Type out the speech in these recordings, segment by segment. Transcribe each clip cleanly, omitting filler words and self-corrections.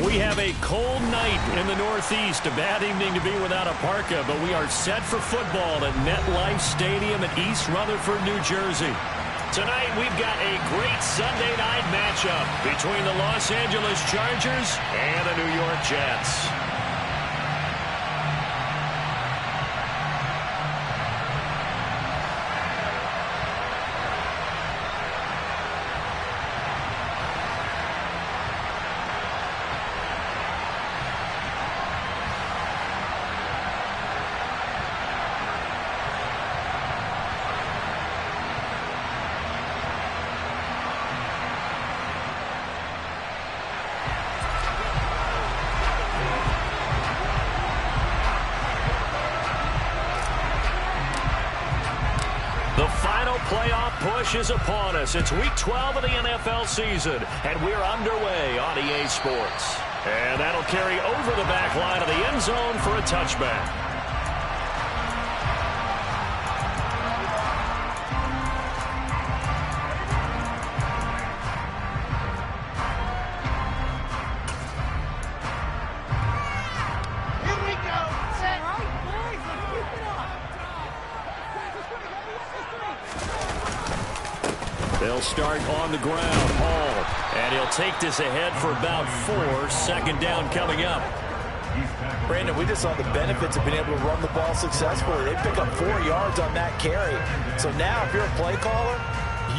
We have a cold night in the Northeast. A bad evening to be without a parka, but we are set for football at MetLife Stadium in East Rutherford, New Jersey. Tonight, we've got a great Sunday night matchup between the Los Angeles Chargers and the New York Jets. The final playoff push is upon us. It's week 12 of the NFL season, and we're underway on EA Sports. And that'll carry over the back line of the end zone for a touchback. They'll start on the ground. Hall. And he'll take this ahead for about 4. Second down coming up. Brandon, we just saw the benefits of being able to run the ball successfully. They pick up 4 yards on that carry. So now if you're a play caller,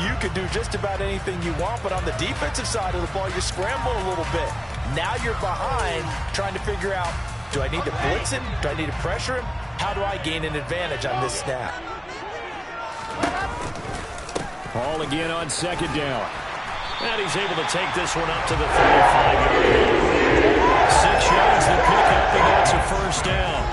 you can do just about anything you want. But on the defensive side of the ball, you scramble a little bit. Now you're behind trying to figure out, do I need to blitz him? Do I need to pressure him? How do I gain an advantage on this snap? Hall again on second down. And he's able to take this one up to the 35-yard line. 6 yards the pickup, and that's a first down.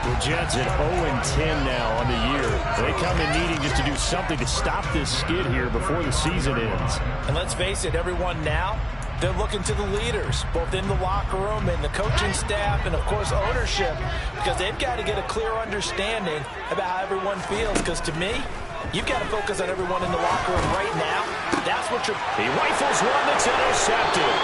The Jets at 0-10 now on the year. They come in needing just to do something to stop this skid here before the season ends. And let's face it, everyone now, they're looking to the leaders, both in the locker room and the coaching staff and, of course, ownership, because they've got to get a clear understanding about how everyone feels, because to me, you've got to focus on everyone in the locker room right now. That's what you're... He rifles one that's intercepted.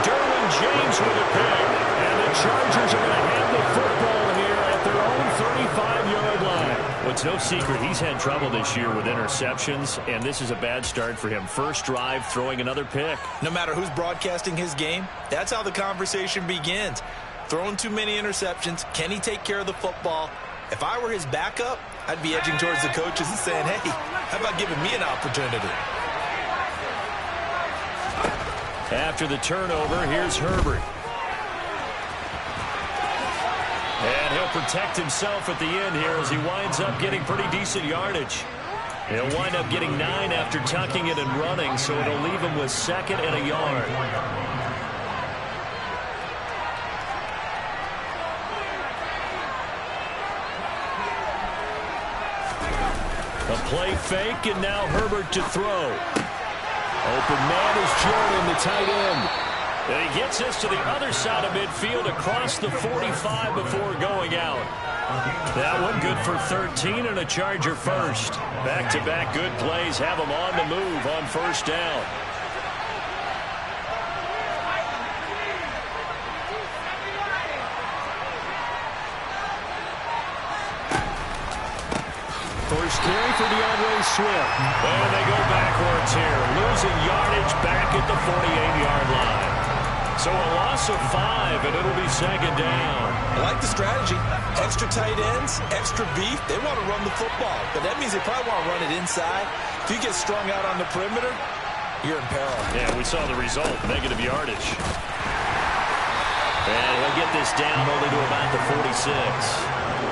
Derwin James with a pick. And the Chargers are going to have the football here at their own 35-yard line. Well, it's no secret he's had trouble this year with interceptions, and this is a bad start for him. First drive, throwing another pick. No matter who's broadcasting his game, that's how the conversation begins. Throwing too many interceptions. Can he take care of the football? If I were his backup, I'd be edging towards the coaches and saying, hey, how about giving me an opportunity? After the turnover, here's Herbert. And he'll protect himself at the end here as he winds up getting pretty decent yardage. He'll wind up getting 9 after tucking it and running, so it'll leave him with 2nd and a yard. A play fake, and now Herbert to throw. Open man is Jordan, the tight end. And he gets this to the other side of midfield across the 45 before going out. That one good for 13 and a Charger first. Back-to-back good plays have him on the move on first down. First carry for DeAndre Swift. And they go backwards here. Losing yardage back at the 48-yard line. So a loss of 5, and it'll be 2nd down. I like the strategy. Extra tight ends, extra beef. They want to run the football, but that means they probably want to run it inside. If you get strung out on the perimeter, you're in peril. Yeah, we saw the result, negative yardage. And he'll get this down only to about the 46.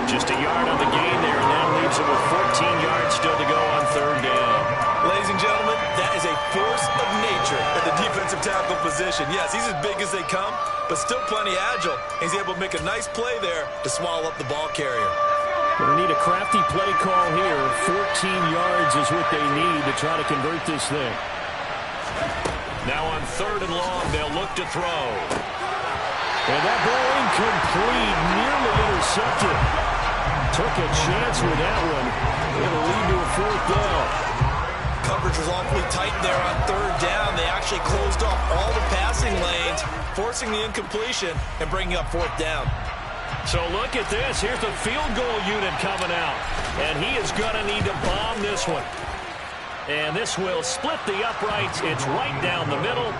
Just a yard on the gain there, and that leaves him with 14 yards still to go on 3rd down. Ladies and gentlemen, that is a force of nature at the defensive tackle position. Yes, he's as big as they come, but still plenty agile. He's able to make a nice play there to swallow up the ball carrier. They need a crafty play call here. 14 yards is what they need to try to convert this thing. Now on 3rd and long, they'll look to throw. And that ball incomplete, nearly intercepted. Took a chance with that one. It'll lead to a 4th down. Coverage was awfully tight there on 3rd down. They actually closed off all the passing lanes. forcing the incompletion and bringing up 4th down. So look at this. Here's the field goal unit coming out. And he is going to need to bomb this one. And this will split the uprights. It's right down the middle.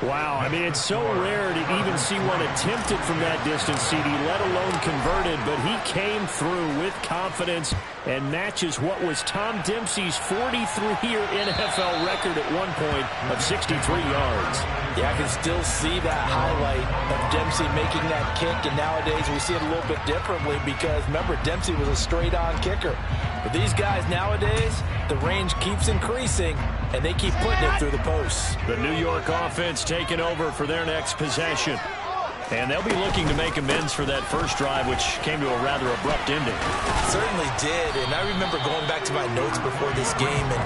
Wow, I mean, it's so rare to even see one attempted from that distance, CD, let alone converted. But he came through with confidence and matches what was Tom Dempsey's 43-year NFL record at one point of 63 yards. Yeah, I can still see that highlight of Dempsey making that kick, and nowadays we see it a little bit differently because, remember, Dempsey was a straight-on kicker. But these guys nowadays, the range keeps increasing, and they keep putting it through the posts. The New York offense taking over for their next possession. And they'll be looking to make amends for that first drive, which came to a rather abrupt ending. Certainly did, and I remember going back to my notes before this game, and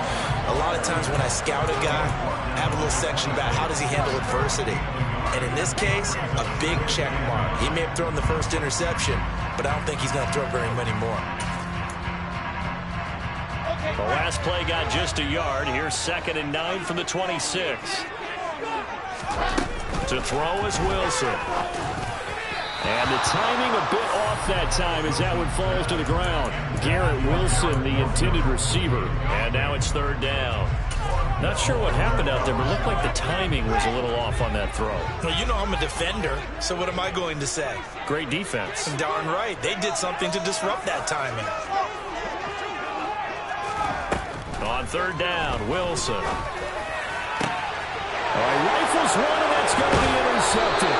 a lot of times when I scout a guy, I have a little section about how does he handle adversity. And in this case, a big check mark. He may have thrown the first interception, but I don't think he's going to throw very many more. The last play got just a yard. Here's 2nd and 9 from the 26. To throw is Wilson. And the timing a bit off that time as that one falls to the ground. Garrett Wilson, the intended receiver. And now it's 3rd down. Not sure what happened out there, but it looked like the timing was a little off on that throw. Well, you know I'm a defender, so what am I going to say? Great defense. Darn right. They did something to disrupt that timing. On 3rd down, Wilson. Rifles one, and that's going to be intercepted.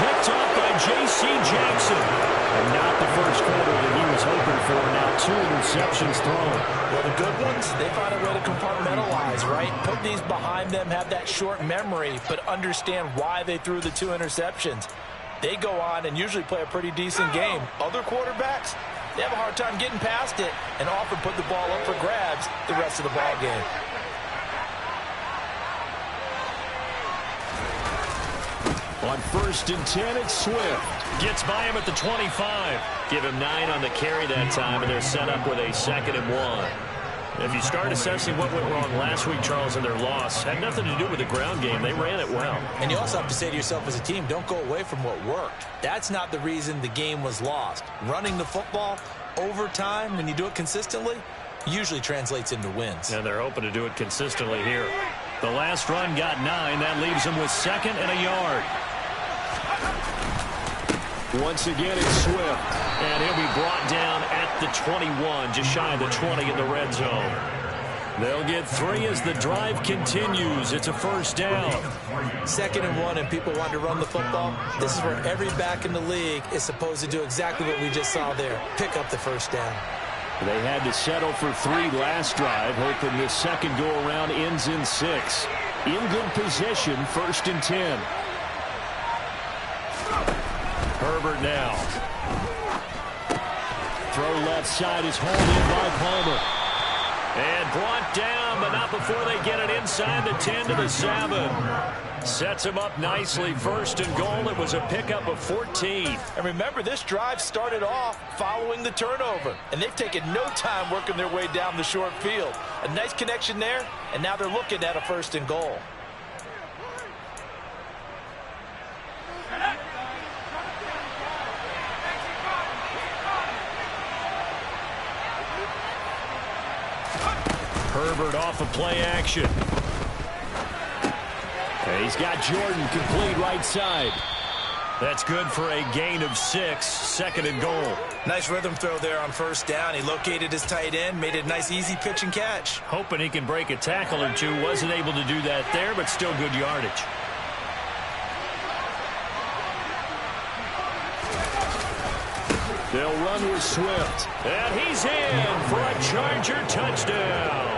Picked up by J.C. Jackson. And not the first quarter that he was hoping for. Now 2 interceptions thrown. Well, the good ones, they find a way to compartmentalize, right? Put these behind them, have that short memory, but understand why they threw the 2 interceptions. They go on and usually play a pretty decent game. Other quarterbacks, they have a hard time getting past it and often put the ball up for grabs the rest of the ball game. On 1st and 10, it's Swift. Gets by him at the 25. Give him 9 on the carry that time, and they're set up with a 2nd and 1. If you start assessing what went wrong last week, Charles, in their loss, had nothing to do with the ground game. They ran it well. And you also have to say to yourself as a team, don't go away from what worked. That's not the reason the game was lost. Running the football over time, when you do it consistently, usually translates into wins. And they're hoping to do it consistently here. The last run got 9. That leaves them with 2nd and a yard. Once again, it's Swift. And he'll be brought down at the 21, just shy of the 20 in the red zone. They'll get 3 as the drive continues. It's a 1st down. 2nd and 1, and people want to run the football. This is where every back in the league is supposed to do exactly what we just saw there. Pick up the 1st down. They had to settle for 3 last drive, hoping this second go-around ends in 6. In good position, 1st and 10. Herbert now. Throw left side is hauled in by Palmer. And brought down, but not before they get it inside the 10 to the 7. Sets him up nicely. 1st and goal. It was a pickup of 14. And remember, this drive started off following the turnover. And they've taken no time working their way down the short field. A nice connection there, and now they're looking at a 1st and goal. Herbert off of play action. And he's got Jordan complete right side. That's good for a gain of 6. 2nd and goal. Nice rhythm throw there on 1st down. He located his tight end, made it a nice easy pitch and catch. Hoping he can break a tackle or 2. Wasn't able to do that there, but still good yardage. They'll run with Swift. And he's in for a Charger touchdown.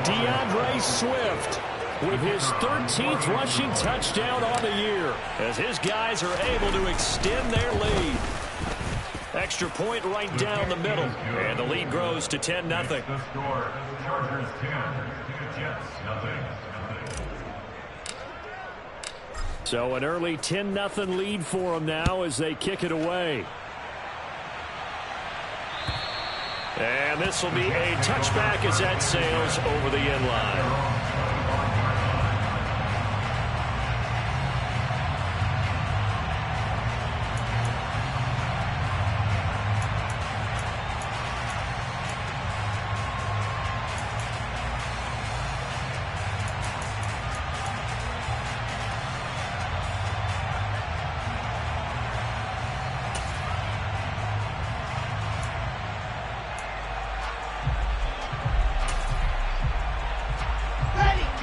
DeAndre Swift with his 13th rushing touchdown on the year as his guys are able to extend their lead. Extra point right down the middle. And the lead grows to 10-0. Chargers 10, Jets nothing. So an early 10-0 lead for them now as they kick it away. And this will be a touchback as that sails over the end line.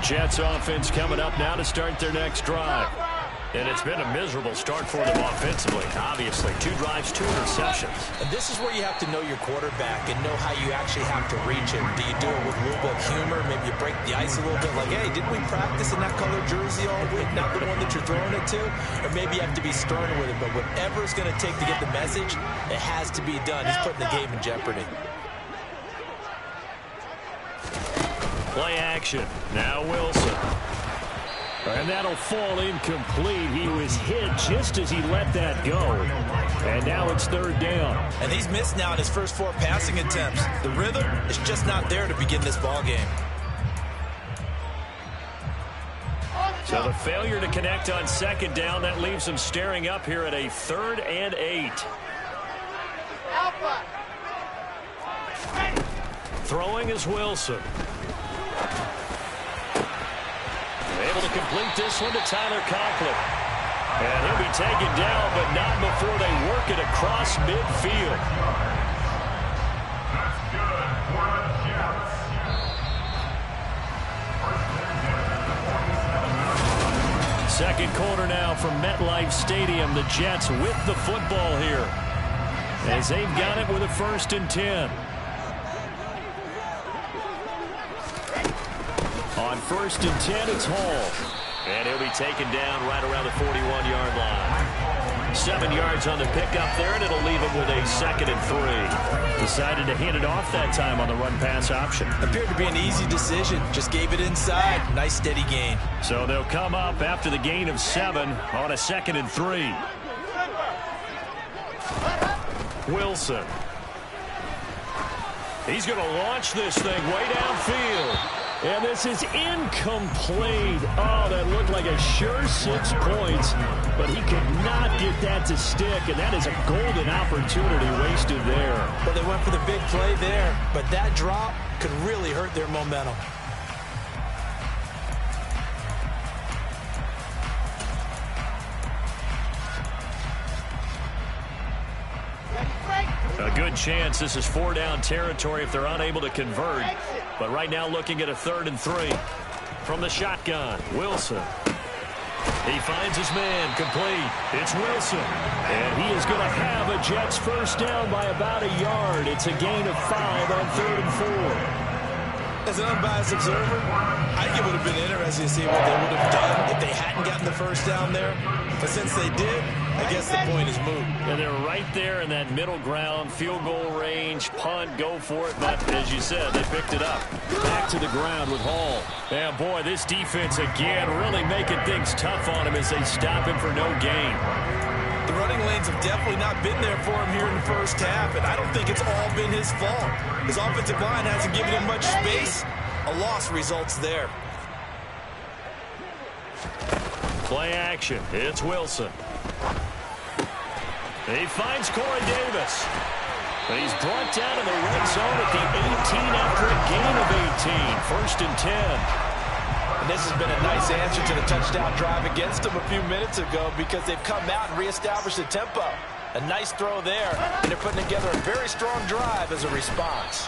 Jets offense coming up now to start their next drive. And it's been a miserable start for them offensively. Obviously, 2 drives, 2 interceptions. And this is where you have to know your quarterback and know how you actually have to reach him. Do you do it with a little bit of humor? Maybe you break the ice a little bit like, hey, didn't we practice in that colored jersey all week? Not the one that you're throwing it to? Or maybe you have to be stern with him. But whatever it's going to take to get the message, it has to be done. He's putting the game in jeopardy. Play action. Now Wilson. And that'll fall incomplete. He was hit just as he let that go. And now it's 3rd down. And he's missed now in his first 4 passing attempts. The rhythm is just not there to begin this ball game. So the failure to connect on 2nd down, that leaves him staring up here at a 3rd and 8. Throwing is Wilson. Able to complete this one to Tyler Conklin. And he'll be taken down, but not before they work it across midfield. That's good for the Jets. Second quarter now from MetLife Stadium. The Jets with the football here, as they've got it with a 1st and 10. On 1st and 10, it's Hall. And he'll be taken down right around the 41-yard line. 7 yards on the pickup there, and it'll leave him with a 2nd and 3. Decided to hand it off that time on the run-pass option. Appeared to be an easy decision. Just gave it inside. Nice, steady gain. So they'll come up after the gain of 7 on a 2nd and 3. Wilson. He's going to launch this thing way downfield. And this is incomplete. Oh, that looked like a sure 6 points, but he could not get that to stick, and that is a golden opportunity wasted there. Well, they went for the big play there, but that drop could really hurt their momentum. A good chance this is 4-down territory if they're unable to convert. But right now looking at a 3rd and 3. From the shotgun, Wilson. He finds his man, complete. It's Wilson. And he is going to have a Jets 1st down by about a yard. It's a gain of 5 on 3rd and 4. As an unbiased observer, I think it would have been interesting to see what they would have done if they hadn't gotten the 1st down there. But since they did, I guess the point is moot. And they're right there in that middle ground, field goal range, punt, go for it. But as you said, they picked it up. Back to the ground with Hall. And boy, this defense again really making things tough on him as they stop him for no gain. The running lanes have definitely not been there for him here in the first half, and I don't think it's all been his fault. His offensive line hasn't given him much space. A loss results there. Play action. It's Wilson. He finds Corey Davis. He's brought down in the red zone at the 18 after a gain of 18. 1st and 10. And this has been a nice answer to the touchdown drive against them a few minutes ago because they've come out and reestablished the tempo. A nice throw there, and they're putting together a very strong drive as a response.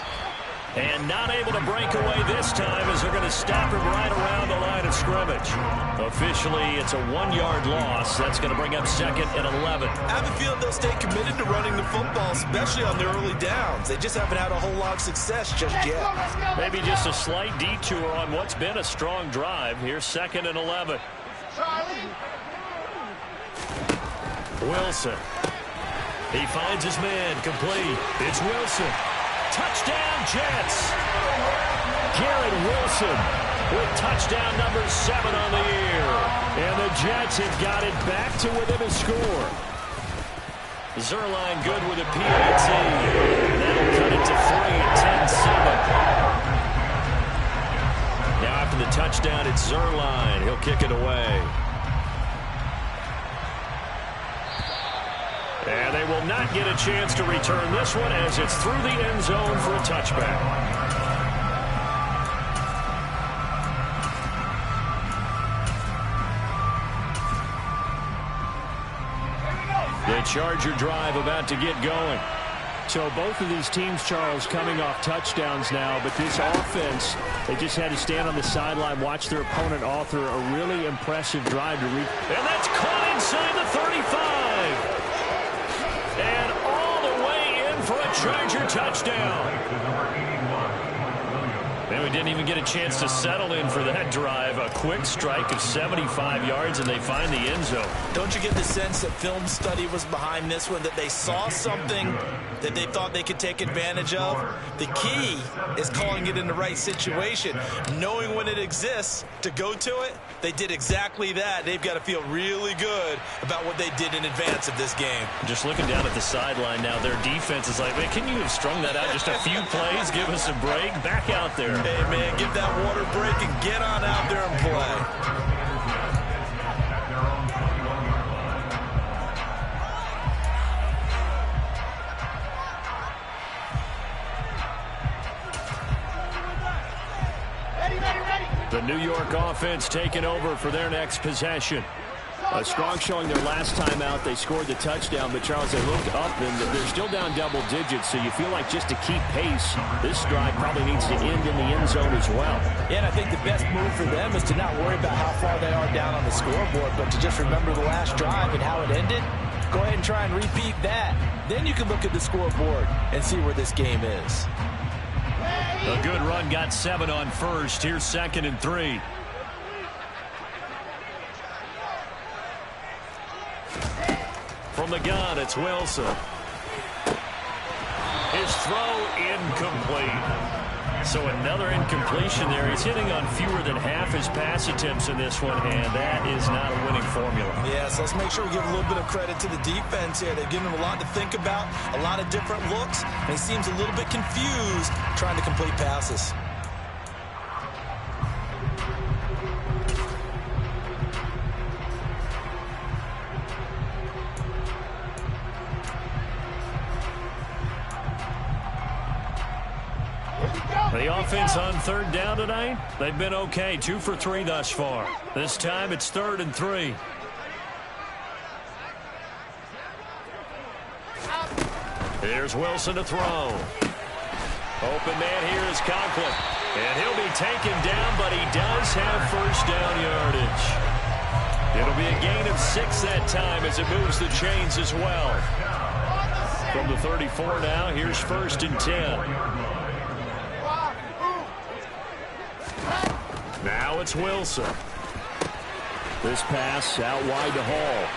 And not able to break away this time as they're going to stop him right around the line of scrimmage. Officially, it's a 1-yard loss. That's going to bring up 2nd and 11. I have a feeling they'll stay committed to running the football, especially on their early downs. They just haven't had a whole lot of success just yet. Maybe just a slight detour on what's been a strong drive. Here's 2nd and 11. Wilson. He finds his man, complete. It's Wilson. Touchdown, Jets. Garrett Wilson with touchdown number 7 on the year. And the Jets have got it back to within a score. Zerline good with a PAT. That'll cut it to 3, 10-7. Now after the touchdown, it's Zerline. He'll kick it away. And they will not get a chance to return this one as it's through the end zone for a touchback. The Charger drive about to get going. So both of these teams, Charles, coming off touchdowns now, but this offense, they just had to stand on the sideline, watch their opponent author a really impressive drive to reach. And that's caught inside the 35. And all the way in for a Charger touchdown. And we didn't even get a chance to settle in for that drive. A quick strike of 75 yards, and they find the end zone. Don't you get the sense that film study was behind this one, that they saw something that they thought they could take advantage of? The key is calling it in the right situation, knowing when it exists to go to it. They did exactly that. They've got to feel really good about what they did in advance of this game. Just looking down at the sideline now, their defense is like, man, can you have strung that out just a few plays? Give us a break. Back out there. Hey, man, give that water break and get on out there and play. The New York offense taking over for their next possession. A strong showing their last time out. They scored the touchdown, but Charles, they looked up and they're still down double digits, so you feel like just to keep pace, this drive probably needs to end in the end zone as well. Yeah, and I think the best move for them is to not worry about how far they are down on the scoreboard, but to just remember the last drive and how it ended. Go ahead and try and repeat that. Then you can look at the scoreboard and see where this game is. A good run got 7 on first. Here's 2nd and 3. From the gun, it's Wilson. His throw incomplete. So another incompletion there. He's hitting on fewer than half his pass attempts in this one, and that is not a winning formula. Yeah, so let's make sure we give a little bit of credit to the defense here. They've given him a lot to think about, a lot of different looks, and he seems a little bit confused trying to complete passes. The offense on 3rd down tonight, they've been okay. 2 for 3 thus far. This time it's 3rd and 3. Here's Wilson to throw. Open man here is Conklin. And he'll be taken down, but he does have first down yardage. It'll be a gain of 6 that time as it moves the chains as well. From the 34 now, here's 1st and 10. Now it's Wilson. This pass out wide to Hall.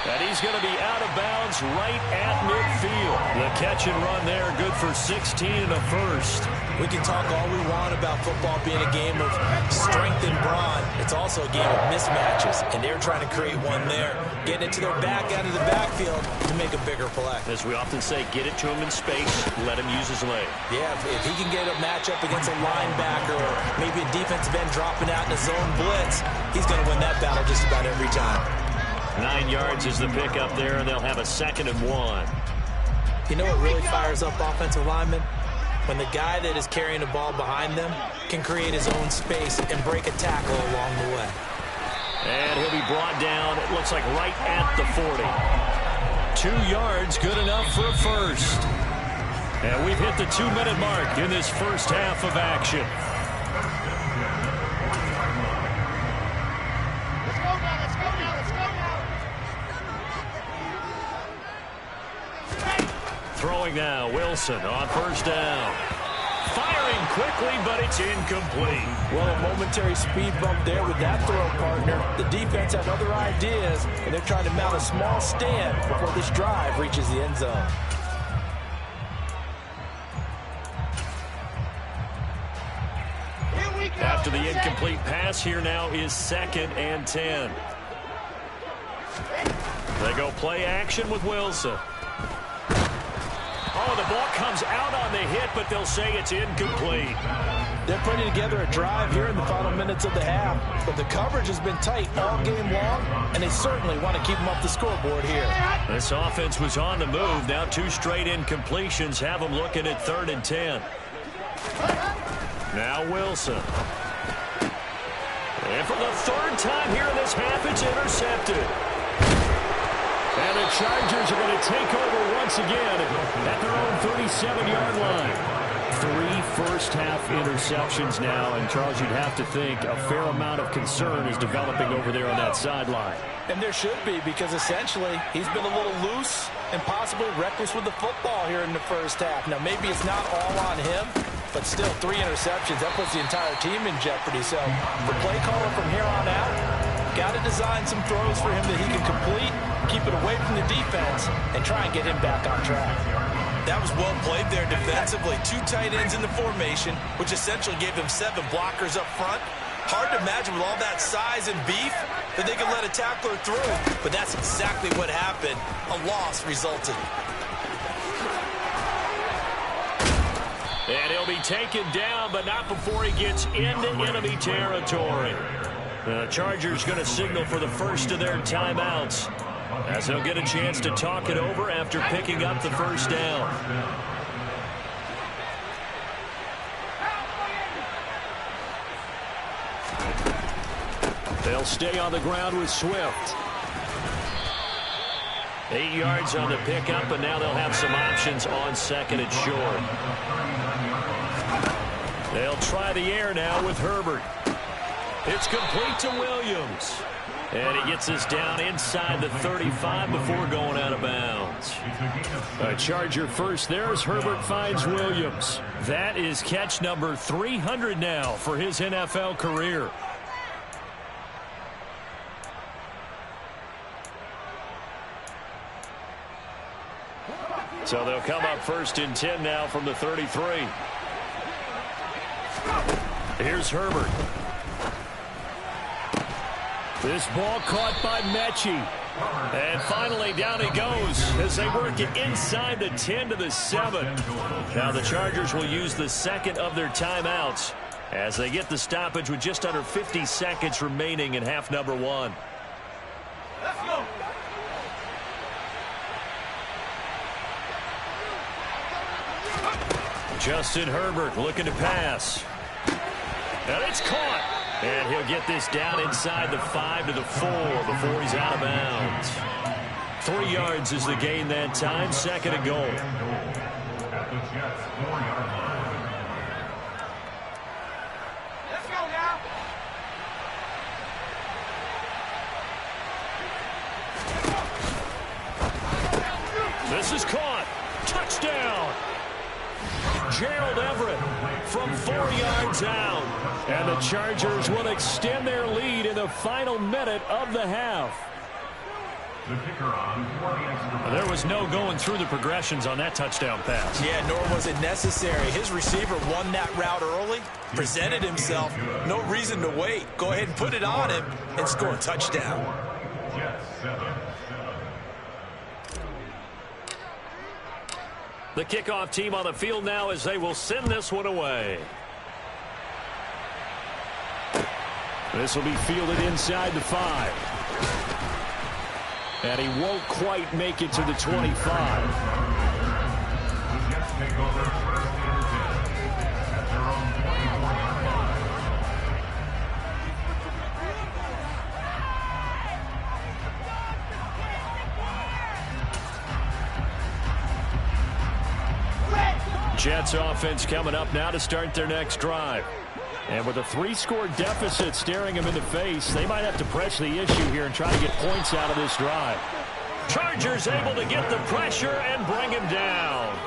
And he's going to be out of bounds right at midfield. The catch and run there, good for 16 and a first. We can talk all we want about football being a game of strength and brawn. It's also a game of mismatches, and they're trying to create one there. Getting it to their back out of the backfield to make a bigger play. As we often say, get it to him in space, let him use his leg. Yeah, if he can get a matchup against a linebacker or maybe a defensive end dropping out in a zone blitz, he's going to win that battle just about every time. 9 yards is the pickup there, and they'll have a 2nd and 1. You know what really fires up offensive linemen? When the guy that is carrying the ball behind them can create his own space and break a tackle along the way. And he'll be brought down, it looks like right at the 40. 2 yards, good enough for a first. And we've hit the 2-minute mark in this first half of action. Throwing now, Wilson on 1st down. Firing quickly, but it's incomplete. Well, a momentary speed bump there with that throw, partner. The defense have other ideas, and they're trying to mount a small stand before this drive reaches the end zone. After the incomplete pass, here now is 2nd and 10. They go play action with Wilson. Oh, the ball comes out on the hit, but they'll say it's incomplete. They're putting together a drive here in the final minutes of the half, but the coverage has been tight all game long, and they certainly want to keep them off the scoreboard here. This offense was on the move. Now 2 straight incompletions have them looking at 3rd and 10. Now Wilson. And for the 3rd time here in this half, it's intercepted. And And the Chargers are going to take over once again at their own 37-yard line. 3 first-half interceptions now, and Charles, you'd have to think a fair amount of concern is developing over there on that sideline. And there should be, because essentially he's been a little loose and possibly reckless with the football here in the first half. Now, maybe it's not all on him, but still 3 interceptions. That puts the entire team in jeopardy. So the play caller from here on out, got to design some throws for him that he can complete, keep it away from the defense, and try and get him back on track. That was well played there defensively. 2 tight ends in the formation, which essentially gave them 7 blockers up front. Hard to imagine with all that size and beef that they could let a tackler through. But that's exactly what happened. A loss resulted. And he'll be taken down, but not before he gets into enemy territory. The Chargers going to signal for the first of their timeouts, as they'll get a chance to talk it over after picking up the first down. They'll stay on the ground with Swift. 8 yards on the pickup, and now they'll have some options on second and short. They'll try the air now with Herbert. It's complete to Williams. And he gets us down inside the 35 before going out of bounds. A Charger first there as Herbert finds Williams. That is catch number 300 now for his NFL career. So they'll come up first and 10 now from the 33. Here's Herbert. This ball caught by Mechie. And finally down he goes as they work it inside the 10 to the 7. Now the Chargers will use the second of their timeouts as they get the stoppage with just under 50 seconds remaining in half number 1. Let's go. Justin Herbert looking to pass. And it's caught. And he'll get this down inside the 5 to the 4 before he's out of bounds. 3 yards is the gain that time. Second and goal. At the Jets' 4-yard line. Let's go now. This is caught. Touchdown. Gerald Everett from 4 yards out. And the Chargers will extend their lead in the final minute of the half. The kicker on 40 extra. There was no going through the progressions on that touchdown pass. Yeah, nor was it necessary. His receiver won that route early, presented himself. No reason to wait. Go ahead and put it on him and score a touchdown. Jets 7. The kickoff team on the field now as they will send this one away. This will be fielded inside the 5. And he won't quite make it to the 25. The Jets take over first and 10 at their own 24-yard line. Jets offense coming up now to start their next drive. And with a 3-score deficit staring them in the face, they might have to press the issue here and try to get points out of this drive. Chargers able to get the pressure and bring him down.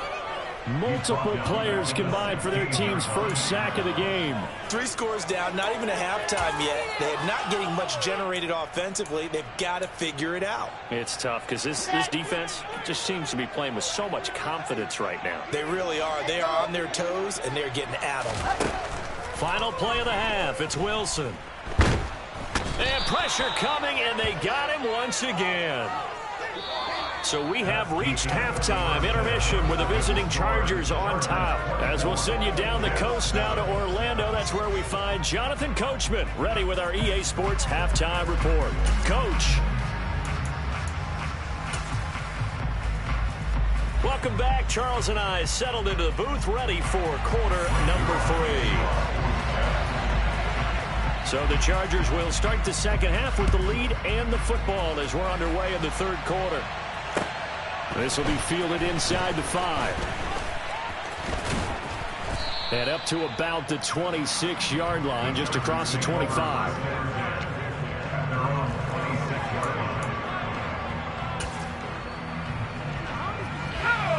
Multiple players combined for their team's first sack of the game. 3 scores down, not even a halftime yet. They're not getting much generated offensively. They've got to figure it out. It's tough because this defense just seems to be playing with so much confidence right now. They really are. They are on their toes, and they're getting at them. Final play of the half. It's Wilson. And pressure coming, and they got him once again. So we have reached halftime. Intermission with the visiting Chargers on top. As we'll send you down the coast now to Orlando. That's where we find Jonathan Coachman ready with our EA Sports halftime report. Coach. Welcome back. Charles and I settled into the booth ready for quarter number 3. So the Chargers will start the second half with the lead and the football as we're underway in the third quarter. This will be fielded inside the 5. And up to about the 26-yard line, just across the 25.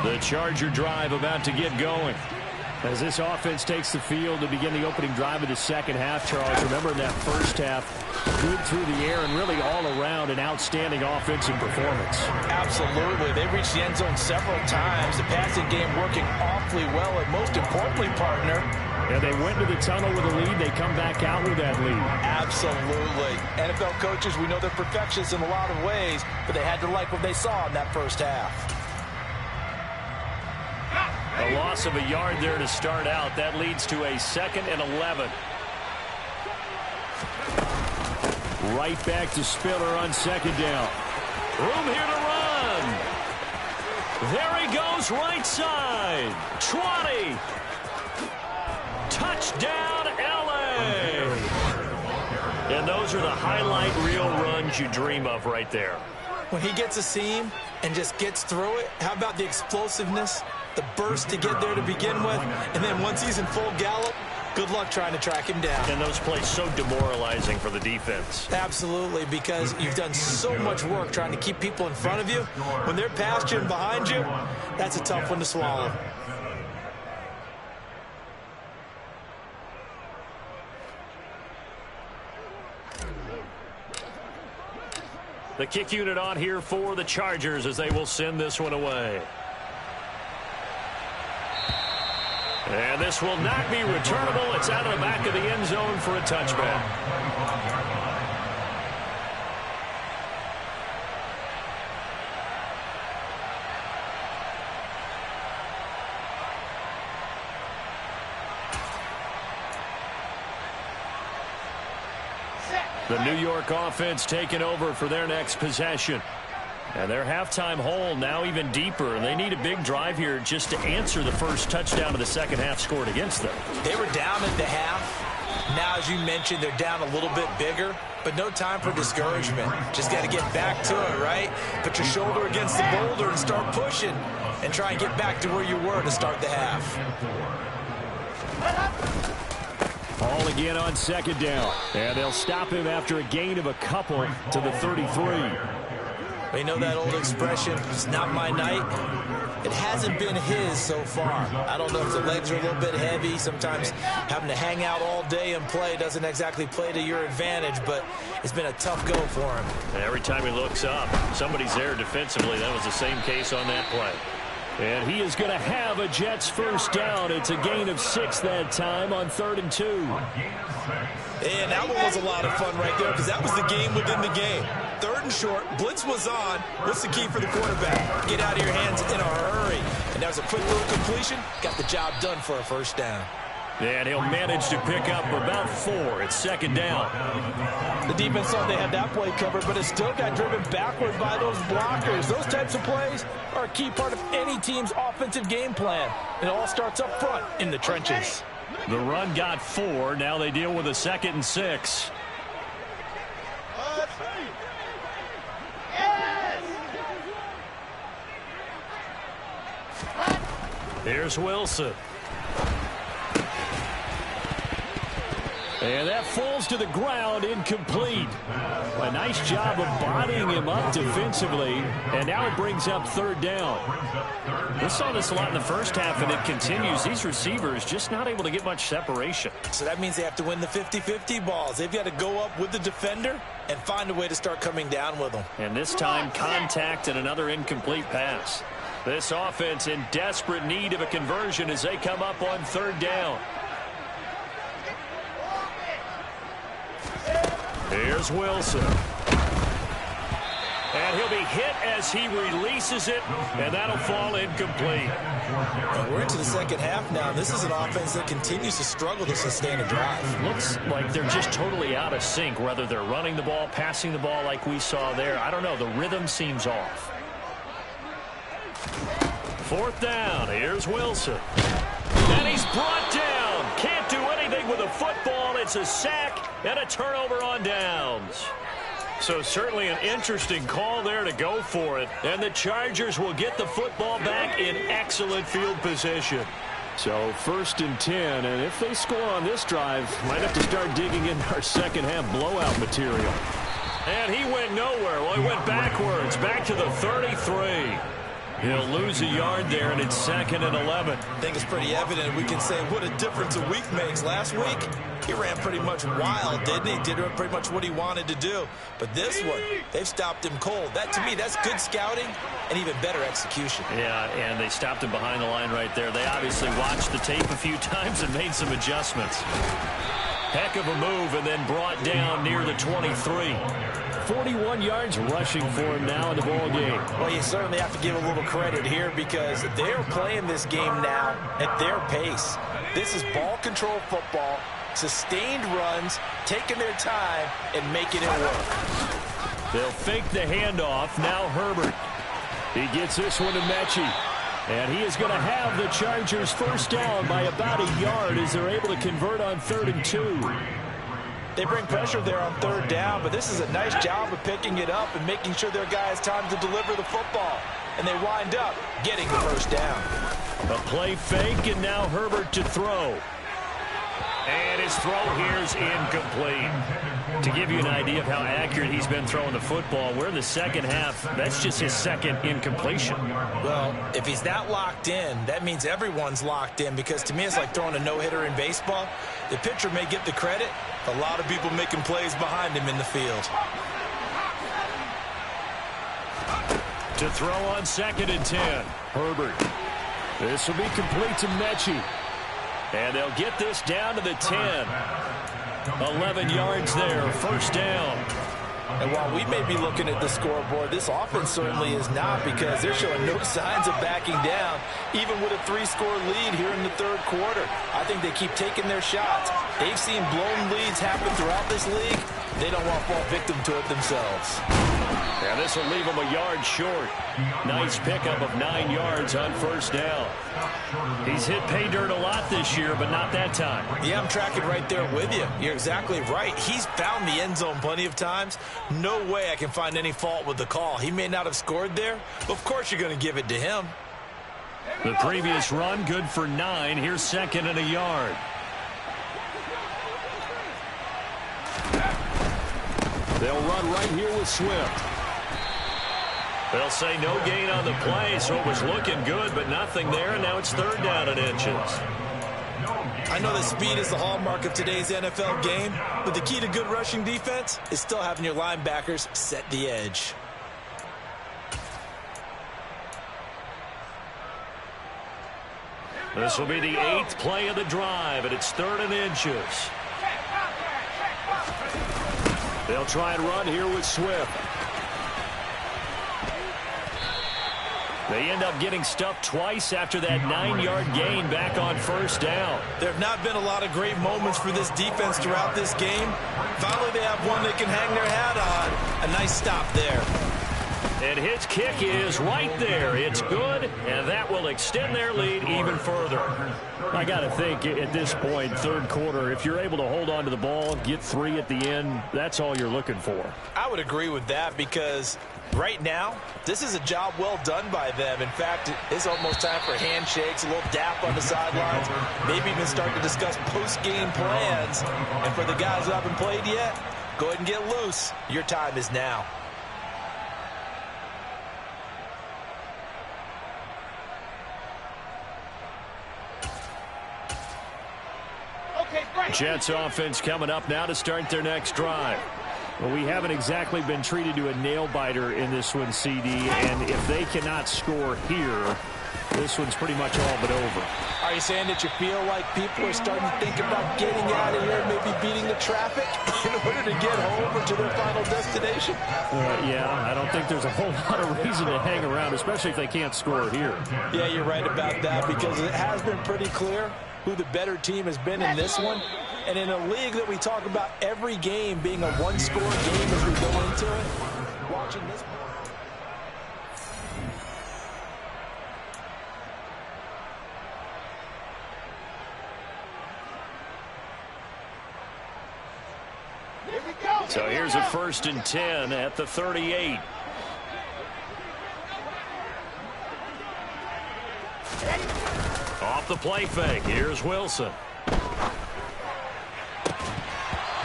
The Charger drive about to get going. As this offense takes the field to begin the opening drive of the second half, Charles, remember in that first half, good through the air and really all around an outstanding offensive performance. Absolutely. They reached the end zone several times. The passing game working awfully well, and most importantly, partner, yeah, they went to the tunnel with a lead. They come back out with that lead. Absolutely. NFL coaches, we know they're perfectionists in a lot of ways, but they had to like what they saw in that first half. A loss of a yard there to start out. That leads to a 2nd and 11. Right back to Spiller on 2nd down. Room here to run. There he goes, right side. 20. Touchdown, L.A. And those are the highlight reel runs you dream of right there. When he gets a seam and just gets through it, how about the explosiveness, the burst to get there to begin with, and then once he's in full gallop, good luck trying to track him down. And those plays so demoralizing for the defense. Absolutely, because you've done so much work trying to keep people in front of you. When they're past you and behind you, that's a tough one to swallow. The kick unit on here for the Chargers as they will send this one away. And this will not be returnable. It's out of the back of the end zone for a touchback. The New York offense taking over for their next possession. And their halftime hole now even deeper. And they need a big drive here just to answer the first touchdown of the second half scored against them. They were down at the half. Now, as you mentioned, they're down a little bit bigger. But no time for discouragement. Just got to get back to it, right? Put your shoulder against the boulder and start pushing. And try and get back to where you were to start the half. Ball again on 2nd down. And they'll stop him after a gain of a couple to the 33. We know that old expression, it's not my night. It hasn't been his so far. I don't know if the legs are a little bit heavy. Sometimes having to hang out all day and play doesn't exactly play to your advantage, but it's been a tough go for him. And every time he looks up, somebody's there defensively. That was the same case on that play. And he is going to have a Jets first down. It's a gain of 6 that time on 3rd and 2. And that one was a lot of fun right there because that was the game within the game. 3rd and short, blitz was on. What's the key for the quarterback? Get out of your hands in a hurry. And that was a quick little completion. Got the job done for a first down. And he'll manage to pick up about 4. It's 2nd down. The defense thought they had that play covered, but it still got driven backward by those blockers. Those types of plays are a key part of any team's offensive game plan. It all starts up front in the trenches. The run got 4. Now they deal with a 2nd and 6. Here's Wilson. And that falls to the ground, incomplete. A nice job of bodying him up defensively, and now it brings up 3rd down. We saw this a lot in the first half, and it continues. These receivers just not able to get much separation. So that means they have to win the 50-50 balls. They've got to go up with the defender and find a way to start coming down with them. And this time, contact and another incomplete pass. This offense in desperate need of a conversion as they come up on 3rd down. Here's Wilson. And he'll be hit as he releases it, and that'll fall incomplete. And we're into the second half now. This is an offense that continues to struggle to sustain a drive. Looks like they're just totally out of sync, whether they're running the ball, passing the ball like we saw there. I don't know. The rhythm seems off. 4th down. Here's Wilson. And he's brought down. Can't do anything with a football. It's a sack and a turnover on downs. So certainly an interesting call there to go for it. And the Chargers will get the football back in excellent field position. So 1st and 10, and if they score on this drive, might have to start digging into our second half blowout material. And he went nowhere. Well, he went backwards, back to the 33. He'll lose a yard there, and it's 2nd and 11. I think it's pretty evident. We can say what a difference a week makes. Last week, he ran pretty much wild, didn't he? Did pretty much what he wanted to do. But this one, they've stopped him cold. That, to me, that's good scouting and even better execution. Yeah, and they stopped him behind the line right there. They obviously watched the tape a few times and made some adjustments. Heck of a move, and then brought down near the 23. 41 yards rushing for him now in the ball game. Well, you certainly have to give a little credit here because they're playing this game now at their pace. This is ball control football, sustained runs, taking their time, and making it work. They'll fake the handoff. Now Herbert. He gets this one to Mechie. And he is going to have the Chargers first down by about a yard as they're able to convert on 3rd and 2. They bring pressure there on 3rd down, but this is a nice job of picking it up and making sure their guy has time to deliver the football. And they wind up getting the first down. A play fake, and now Herbert to throw. And his throw here is incomplete. To give you an idea of how accurate he's been throwing the football, we're in the second half. That's just his 2nd incompletion. Well, if he's that locked in, that means everyone's locked in, because to me it's like throwing a no-hitter in baseball. The pitcher may get the credit, a lot of people making plays behind him in the field. To throw on 2nd and 10. Herbert. This will be complete to Mechie. And they'll get this down to the 10. 11 yards there, first down. And while we may be looking at the scoreboard, this offense certainly is not, because they're showing no signs of backing down, even with a 3-score lead here in the 3rd quarter. I think they keep taking their shots. They've seen blown leads happen throughout this league. They don't want to fall victim to it themselves. And this will leave them a yard short. Nice pickup of 9 yards on first down. He's hit pay dirt a lot this year, but not that time. Yeah, I'm tracking right there with you. You're exactly right. He's found the end zone plenty of times. No way I can find any fault with the call. He may not have scored there, but of course you're going to give it to him. The previous run, good for 9. Here's 2nd and a yard. They'll run right here with Swift. They'll say no gain on the play, so it was looking good, but nothing there, and now it's 3rd down and inches. I know that speed is the hallmark of today's NFL game, but the key to good rushing defense is still having your linebackers set the edge. This will be the 8th play of the drive, and it's 3rd and inches. They'll try and run here with Swift. They end up getting stuffed twice after that 9-yard gain back on first down. There have not been a lot of great moments for this defense throughout this game. Finally, they have one they can hang their hat on. A nice stop there. And his kick is right there. It's good, and that will extend their lead even further. I got to think at this point, 3rd quarter, if you're able to hold on to the ball, get 3 at the end, that's all you're looking for. I would agree with that, because right now, this is a job well done by them. In fact, it's almost time for handshakes, a little dap on the sidelines, maybe even start to discuss post-game plans. And for the guys who haven't played yet, go ahead and get loose. Your time is now. Jets offense coming up now to start their next drive. Well, we haven't exactly been treated to a nail-biter in this one, CD, and if they cannot score here, this one's pretty much all but over. Are you saying that you feel like people are starting to think about getting out of here, maybe beating the traffic in order to get home or to their final destination? Yeah, I don't think there's a whole lot of reason to hang around, especially if they can't score here. Yeah, you're right about that, because it has been pretty clear who the better team has been in this one. And in a league that we talk about every game being a one-score game as we go into it, watching this one. Here we go. So here's a 1st and 10 at the 38. Off the play fake. Here's Wilson.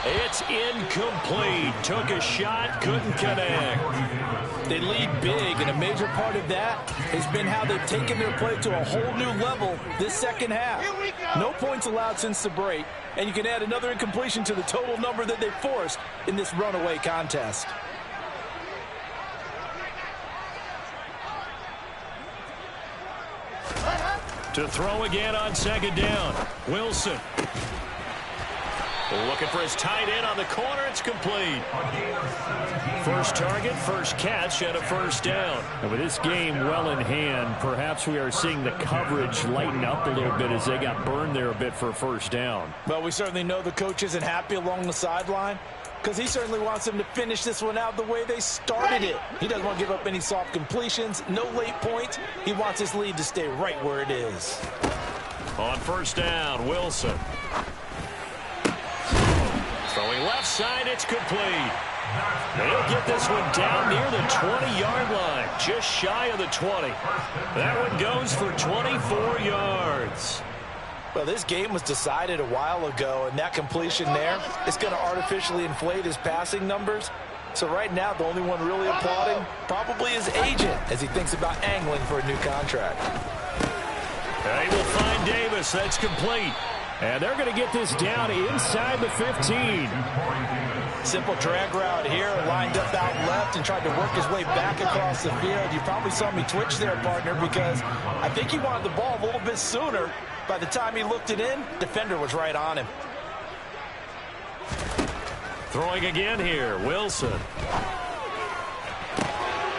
It's incomplete. Took a shot, couldn't connect. They lead big, and a major part of that has been how they've taken their play to a whole new level this second half. No points allowed since the break, and you can add another incompletion to the total number that they forced in this runaway contest. To throw again on 2nd down. Wilson. Looking for his tight end on the corner. It's complete. First target, first catch, and a 1st down. And with this game well in hand, perhaps we are seeing the coverage lighten up a little bit as they got burned there a bit for a 1st down. Well, we certainly know the coach isn't happy along the sideline because he certainly wants them to finish this one out the way they started it. He doesn't want to give up any soft completions, no late points. He wants his lead to stay right where it is. On 1st down, Wilson. Throwing left side, it's complete. They'll get this one down near the 20-yard line, just shy of the 20. That one goes for 24 yards. Well, this game was decided a while ago, and that completion there is going to artificially inflate his passing numbers. So right now, the only one really applauding probably his agent as he thinks about angling for a new contract. They will find Davis. That's complete. And they're going to get this down inside the 15. Simple drag route here, lined up out left and tried to work his way back across the field. You probably saw me twitch there, partner, because I think he wanted the ball a little bit sooner. By the time he looked it in, defender was right on him. Throwing again here, Wilson.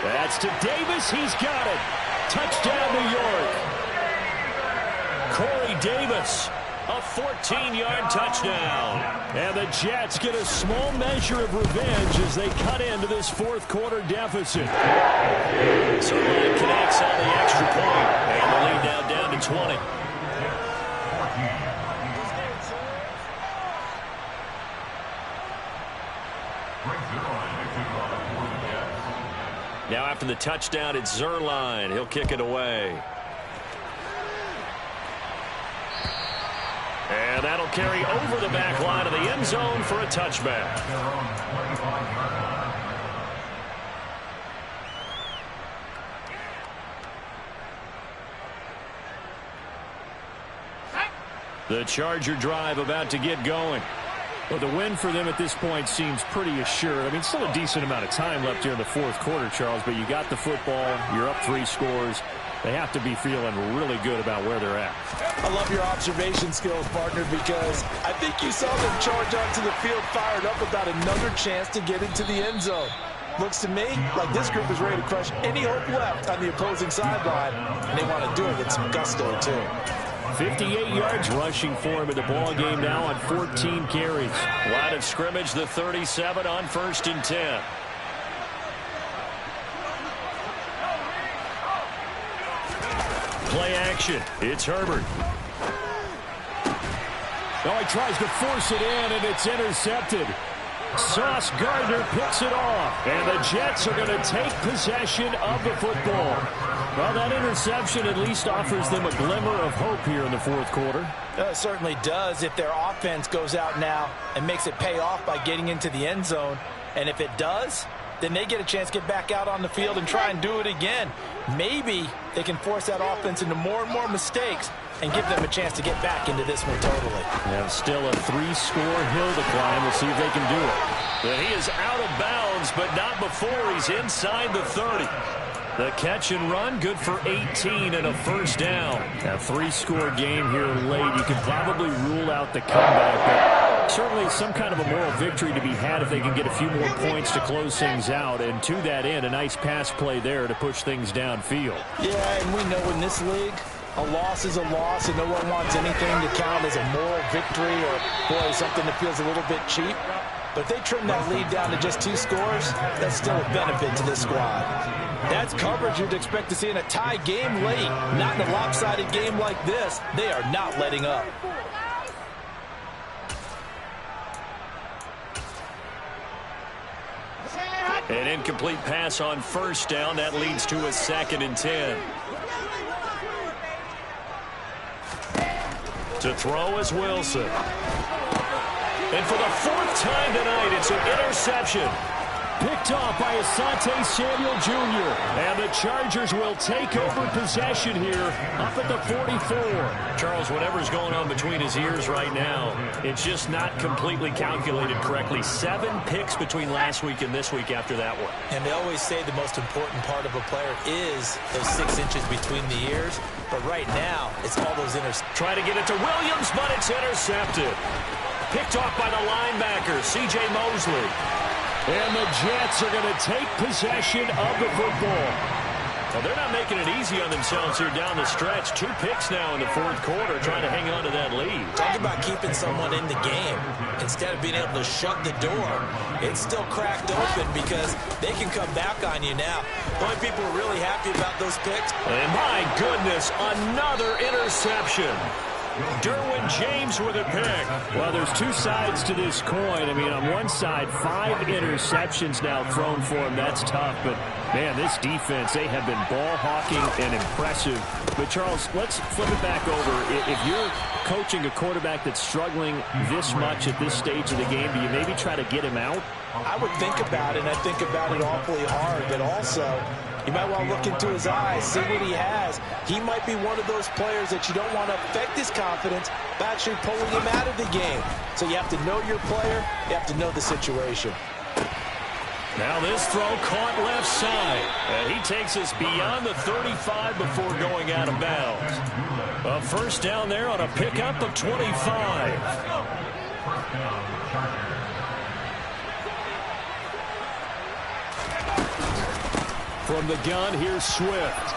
That's to Davis. He's got it. Touchdown, New York. Corey Davis. A 14-yard touchdown. And the Jets get a small measure of revenge as they cut into this 4th quarter deficit. Zerline connects on the extra point. And the lead now down to 20. Now after the touchdown, it's Zerline. He'll kick it away. And that'll carry over the back line of the end zone for a touchback. The Charger drive about to get going. Well, the win for them at this point seems pretty assured. I mean, still a decent amount of time left here in the 4th quarter, Charles, but you got the football. You're up 3 scores. They have to be feeling really good about where they're at. I love your observation skills, partner, because I think you saw them charge onto the field fired up about another chance to get into the end zone. Looks to me like this group is ready to crush any hope left on the opposing sideline, and they want to do it with some gusto, too. 58 yards rushing for him in the ball game now on 14 carries. Line of scrimmage, the 37 on 1st and 10. Play action. It's Herbert. Oh, he tries to force it in, and it's intercepted. Sauce Gardner picks it off, and the Jets are going to take possession of the football. Well, that interception at least offers them a glimmer of hope here in the 4th quarter. It certainly does if their offense goes out now and makes it pay off by getting into the end zone. And if it does, then they get a chance to get back out on the field and try and do it again. Maybe they can force that offense into more and more mistakes and give them a chance to get back into this one totally. Yeah, still a 3-score hill to climb. We'll see if they can do it. But he is out of bounds, but not before he's inside the 30. The catch and run, good for 18 and a 1st down. A 3-score game here late. You can probably rule out the comeback, but certainly some kind of a moral victory to be had if they can get a few more points to close things out. And to that end, a nice pass play there to push things downfield. Yeah, and we know in this league, a loss is a loss, and no one wants anything to count as a moral victory or, boy, something that feels a little bit cheap. But if they trim that lead down to just 2 scores, that's still a benefit to this squad. That's coverage you'd expect to see in a tie game late. Not in a lopsided game like this. They are not letting up. An incomplete pass on first down. That leads to a 2nd and 10. To throw is Wilson. And for the 4th time tonight, it's an interception. Picked off by Asante Samuel Jr. And the Chargers will take over possession here up at the 44. Charles, whatever's going on between his ears right now, it's just not completely calculated correctly. 7 picks between last week and this week after that one. And they always say the most important part of a player is those 6 inches between the ears. But right now, it's all those interceptions. Try to get it to Williams, but it's intercepted. Picked off by the linebacker, C.J. Mosley. And the Jets are going to take possession of the football. Well, they're not making it easy on themselves here down the stretch. 2 picks now in the 4th quarter, trying to hang on to that lead. Talk about keeping someone in the game. Instead of being able to shut the door, it's still cracked open because they can come back on you now. The only people who are really happy about those picks. And my goodness, another interception. Derwin James with a pick. Well, there's 2 sides to this coin. I mean, on one side, 5 interceptions now thrown for him. That's tough. But, man, this defense, they have been ball hawking and impressive. But, Charles, let's flip it back over. If you're coaching a quarterback that's struggling this much at this stage of the game, do you maybe try to get him out? I would think about it, and I think about it awfully hard. But also, you might want to look into his eyes, see what he has. He might be one of those players that you don't want to affect his confidence by actually pulling him out of the game. So you have to know your player. You have to know the situation. Now this throw caught left side. And he takes us beyond the 35 before going out of bounds. A first down there on a pickup of 25. From the gun, here's Swift.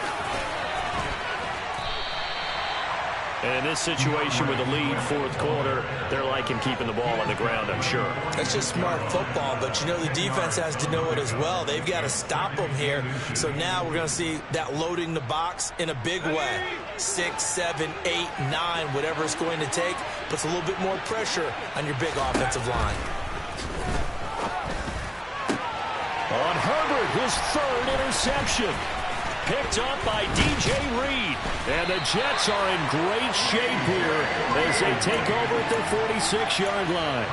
And in this situation with the lead, 4th quarter, they're liking keeping the ball on the ground, I'm sure. That's just smart football, but you know the defense has to know it as well. They've got to stop them here. So now we're going to see that loading the box in a big way. 6, 7, 8, 9, whatever it's going to take, puts a little bit more pressure on your big offensive line. On Herbert, his 3rd interception. Picked up by D.J. Reed. And the Jets are in great shape here as they take over at their 46-yard line.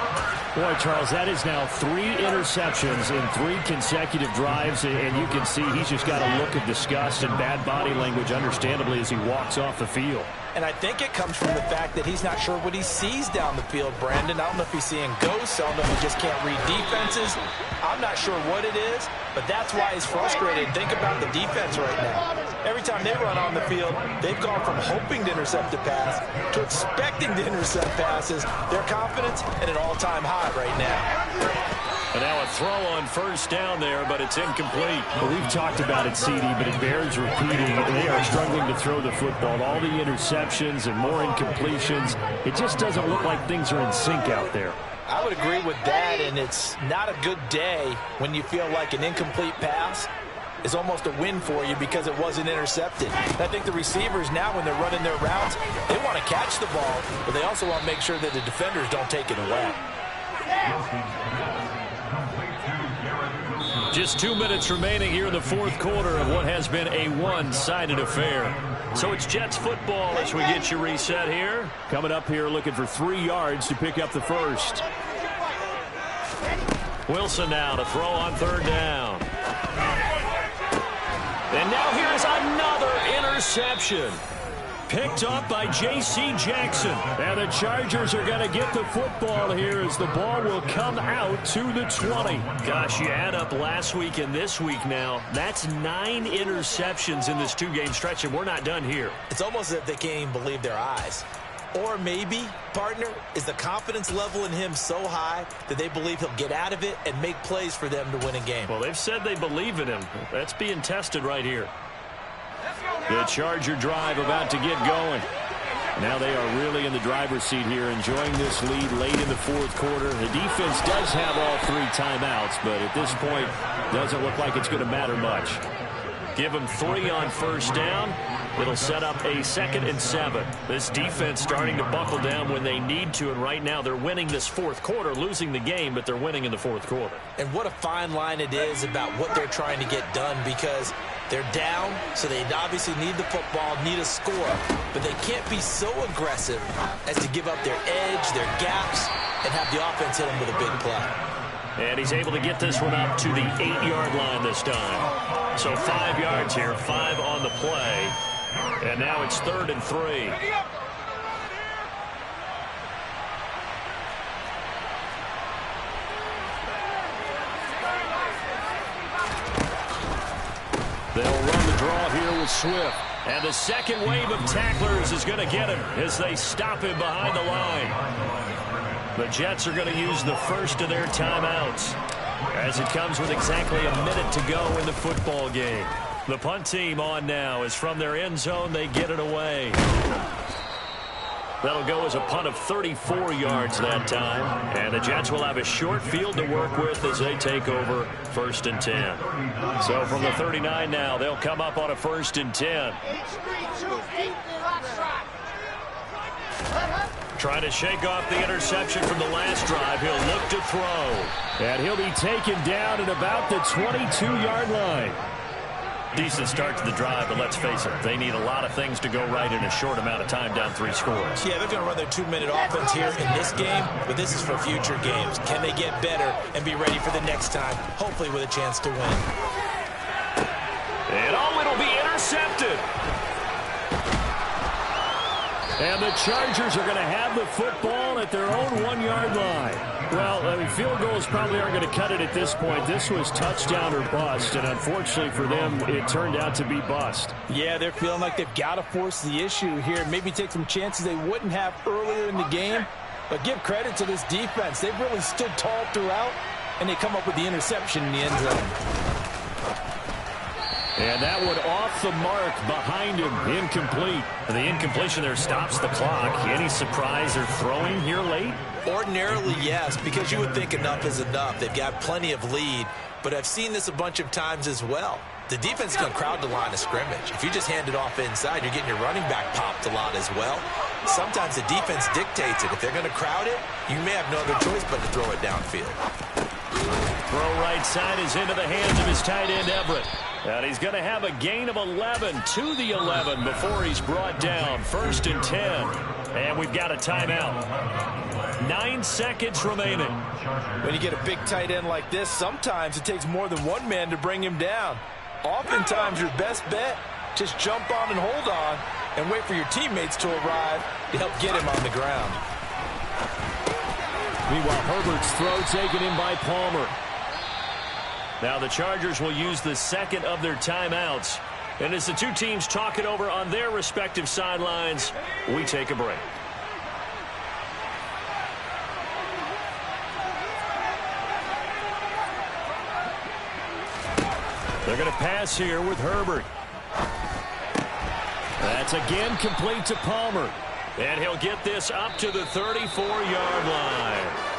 Boy, Charles, that is now 3 interceptions in 3 consecutive drives, and you can see he's just got a look of disgust and bad body language, understandably, as he walks off the field. And I think it comes from the fact that he's not sure what he sees down the field, Brandon. I don't know if he's seeing ghosts. I don't know if he just can't read defenses. I'm not sure what it is, but that's why he's frustrated. Think about the defense right now. Every time they run on the field, they've gone from hoping to intercept a pass to expecting to intercept passes. Their confidence at an all-time high right now. And now a throw on first down there, but it's incomplete. Well, we've talked about it, CD, but it bears repeating. They are struggling to throw the football. All the interceptions and more incompletions. It just doesn't look like things are in sync out there. I would agree with that, and it's not a good day when you feel like an incomplete pass is almost a win for you because it wasn't intercepted. I think the receivers now, when they're running their routes, they want to catch the ball, but they also want to make sure that the defenders don't take it away. Just 2 minutes remaining here in the 4th quarter of what has been a one-sided affair. So it's Jets football as we get you reset here. Coming up here looking for 3 yards to pick up the first. Wilson now to throw on 3rd down. And now here's another interception. Picked up by J.C. Jackson. And the Chargers are going to get the football here as the ball will come out to the 20. Gosh, you add up last week and this week now. That's 9 interceptions in this 2-game stretch, and we're not done here. It's almost as if they can't even believe their eyes. Or maybe, partner, is the confidence level in him so high that they believe he'll get out of it and make plays for them to win a game. Well, they've said they believe in him. That's being tested right here. The Charger drive about to get going. Now they are really in the driver's seat here, enjoying this lead late in the 4th quarter. The defense does have all 3 timeouts, but at this point, doesn't look like it's going to matter much. Give them 3 on first down. It'll set up a 2nd and 7. This defense starting to buckle down when they need to, and right now they're winning this fourth quarter, losing the game, but they're winning in the fourth quarter. And what a fine line it is about what they're trying to get done, because they're down, so they obviously need the football, need a score, but they can't be so aggressive as to give up their edge, their gaps, and have the offense hit them with a big play. And he's able to get this one up to the 8-yard line this time. So 5 yards here, 5 on the play. And now it's 3rd and 3. They'll run the draw here with Swift. And the second wave of tacklers is going to get him as they stop him behind the line. The Jets are going to use the first of their timeouts as it comes with exactly a minute to go in the football game. The punt team on now as from their end zone they get it away. That'll go as a punt of 34 yards that time. And the Jets will have a short field to work with as they take over 1st and 10. So from the 39 now, they'll come up on a 1st and 10. Trying to shake off the interception from the last drive. He'll look to throw. And he'll be taken down at about the 22-yard line. Decent start to the drive, but let's face it, they need a lot of things to go right in a short amount of time down 3 scores. Yeah, they're going to run their 2-minute offense here in this game, but this is for future games. Can they get better and be ready for the next time, hopefully with a chance to win? And it'll be intercepted. And the Chargers are going to have the football at their own 1-yard line. Well, I mean, field goals probably aren't going to cut it at this point. This was touchdown or bust, and unfortunately for them, it turned out to be bust. Yeah, they're feeling like they've got to force the issue here. Maybe take some chances they wouldn't have earlier in the game. But give credit to this defense. They've really stood tall throughout, and they come up with the interception in the end zone. And that one off the mark behind him, incomplete. And the incompletion there stops the clock. Any surprise they're throwing here late? Ordinarily, yes, because you would think enough is enough. They've got plenty of lead, but I've seen this a bunch of times as well. The defense is going to crowd the line of scrimmage. If you just hand it off inside, you're getting your running back popped a lot as well. Sometimes the defense dictates it. If they're going to crowd it, you may have no other choice but to throw it downfield. Throw right side is into the hands of his tight end, Everett. And he's going to have a gain of 11 to the 11 before he's brought down. 1st and 10. And we've got a timeout. 9 seconds remaining. When you get a big tight end like this, sometimes it takes more than one man to bring him down. Oftentimes, your best bet, just jump on and hold on and wait for your teammates to arrive to help get him on the ground. Meanwhile, Herbert's throw taken in by Palmer. Now the Chargers will use the second of their timeouts. And as the two teams talk it over on their respective sidelines, we take a break. They're going to pass here with Herbert. That's again complete to Palmer. And he'll get this up to the 34-yard line.